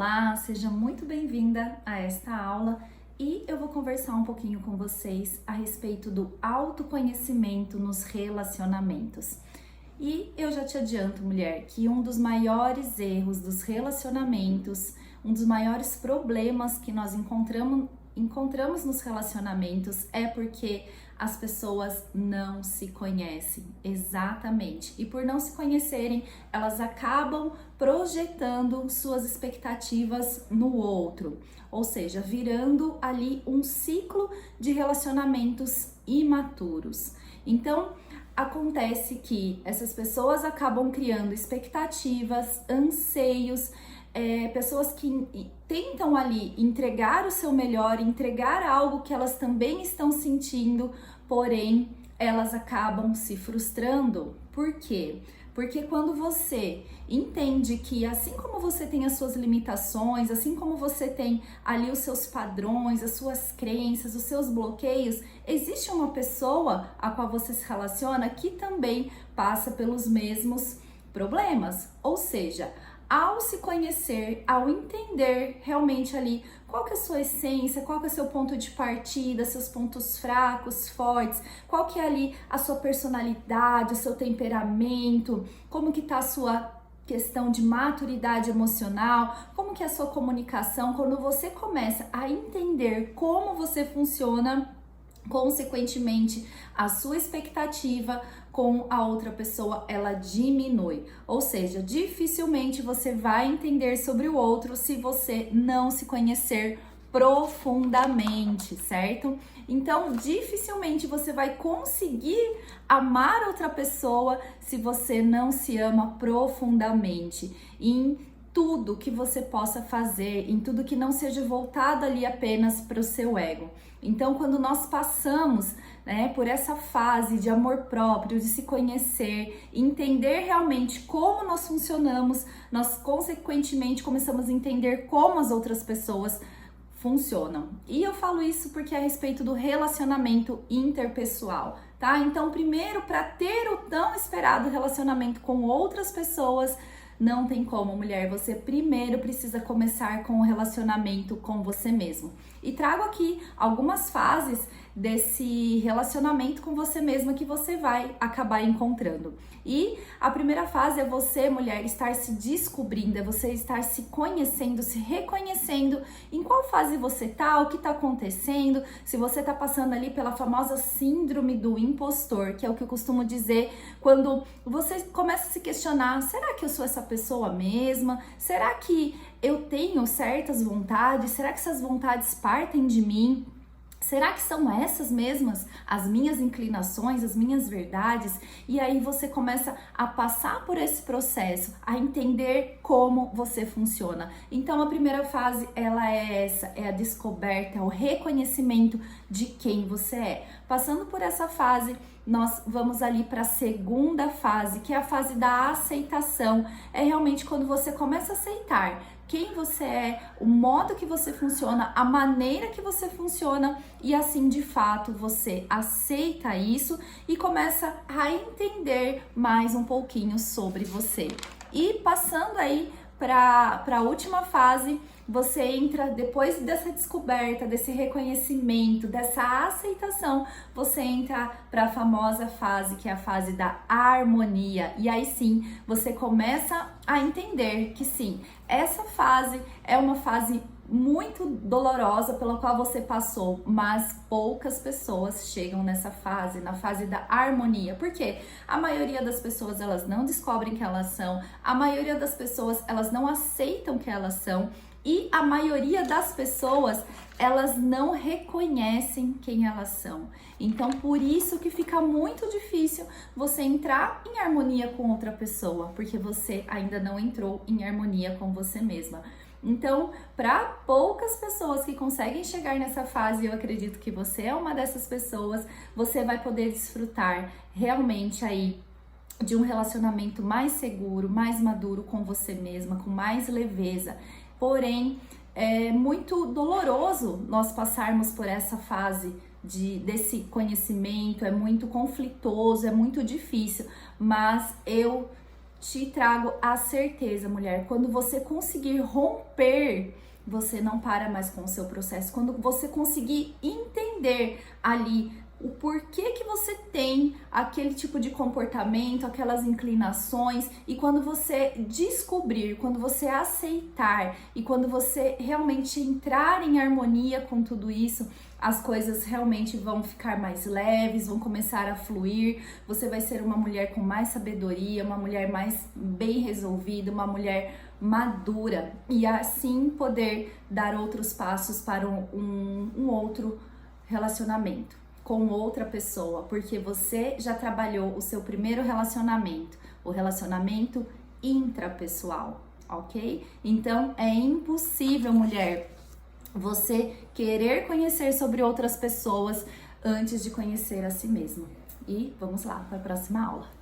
Olá, seja muito bem-vinda a esta aula e eu vou conversar um pouquinho com vocês a respeito do autoconhecimento nos relacionamentos. E eu já te adianto, mulher, que um dos maiores erros dos relacionamentos, um dos maiores problemas que nós encontramos nos relacionamentos é porque as pessoas não se conhecem, exatamente. E por não se conhecerem, elas acabam projetando suas expectativas no outro, ou seja, virando ali um ciclo de relacionamentos imaturos. Então, acontece que essas pessoas acabam criando expectativas, anseios, pessoas que tentam ali entregar o seu melhor, entregar algo que elas também estão sentindo, porém elas acabam se frustrando. Por quê? Porque quando você entende que assim como você tem as suas limitações, assim como você tem ali os seus padrões, as suas crenças, os seus bloqueios, existe uma pessoa a qual você se relaciona que também passa pelos mesmos problemas. Ou seja, ao se conhecer, ao entender realmente ali qual que é a sua essência, qual que é o seu ponto de partida, seus pontos fracos, fortes, qual que é ali a sua personalidade, o seu temperamento, como que tá a sua questão de maturidade emocional, como que é a sua comunicação, quando você começa a entender como você funciona, consequentemente, a sua expectativa com a outra pessoa, ela diminui. Ou seja, dificilmente você vai entender sobre o outro se você não se conhecer profundamente, certo? Então, dificilmente você vai conseguir amar outra pessoa se você não se ama profundamente. Em tudo que você possa fazer, em tudo que não seja voltado ali apenas para o seu ego. Então, quando nós passamos, por essa fase de amor próprio, de se conhecer, entender realmente como nós funcionamos, nós consequentemente começamos a entender como as outras pessoas funcionam. E eu falo isso porque é a respeito do relacionamento interpessoal, tá? Então, primeiro, para ter o tão esperado relacionamento com outras pessoas, não tem como, mulher, você primeiro precisa começar com o relacionamento com você mesmo. E trago aqui algumas fases desse relacionamento com você mesma que você vai acabar encontrando. E a primeira fase é você, mulher, estar se descobrindo, é você estar se conhecendo, se reconhecendo em qual fase você tá, o que tá acontecendo, se você tá passando ali pela famosa síndrome do impostor, que é o que eu costumo dizer quando você começa a se questionar, será que eu sou essa pessoa mesma? Será que eu tenho certas vontades? Será que essas vontades partem de mim? Será que são essas mesmas as minhas inclinações, as minhas verdades? E aí você começa a passar por esse processo, a entender como você funciona. Então a primeira fase, ela é essa, é a descoberta, é o reconhecimento de quem você é. Passando por essa fase, nós vamos ali para a segunda fase, que é a fase da aceitação. É realmente quando você começa a aceitar quem você é, o modo que você funciona, a maneira que você funciona, e assim de fato você aceita isso e começa a entender mais um pouquinho sobre você. E passando aí para a última fase, você entra, depois dessa descoberta, desse reconhecimento, dessa aceitação, você entra para a famosa fase, que é a fase da harmonia. E aí sim, você começa a entender que sim, essa fase é uma fase muito dolorosa pela qual você passou, mas poucas pessoas chegam nessa fase, na fase da harmonia. Por quê? A maioria das pessoas, elas não descobrem que elas são, a maioria das pessoas, elas não aceitam que elas são, e a maioria das pessoas, elas não reconhecem quem elas são. Então, por isso que fica muito difícil você entrar em harmonia com outra pessoa, porque você ainda não entrou em harmonia com você mesma. Então, para poucas pessoas que conseguem chegar nessa fase, eu acredito que você é uma dessas pessoas, você vai poder desfrutar realmente aí de um relacionamento mais seguro, mais maduro com você mesma, com mais leveza. Porém, é muito doloroso nós passarmos por essa fase desse conhecimento, é muito conflitoso, é muito difícil, mas eu te trago a certeza, mulher, quando você conseguir romper, você não para mais com o seu processo. Quando você conseguir entender ali o porquê que você tem aquele tipo de comportamento, aquelas inclinações, e quando você descobrir, quando você aceitar e quando você realmente entrar em harmonia com tudo isso, as coisas realmente vão ficar mais leves, vão começar a fluir, você vai ser uma mulher com mais sabedoria, uma mulher mais bem resolvida, uma mulher madura, e assim poder dar outros passos para um outro relacionamento com outra pessoa, porque você já trabalhou o seu primeiro relacionamento, o relacionamento intrapessoal, ok? Então é impossível, mulher, você querer conhecer sobre outras pessoas antes de conhecer a si mesma. E vamos lá para a próxima aula.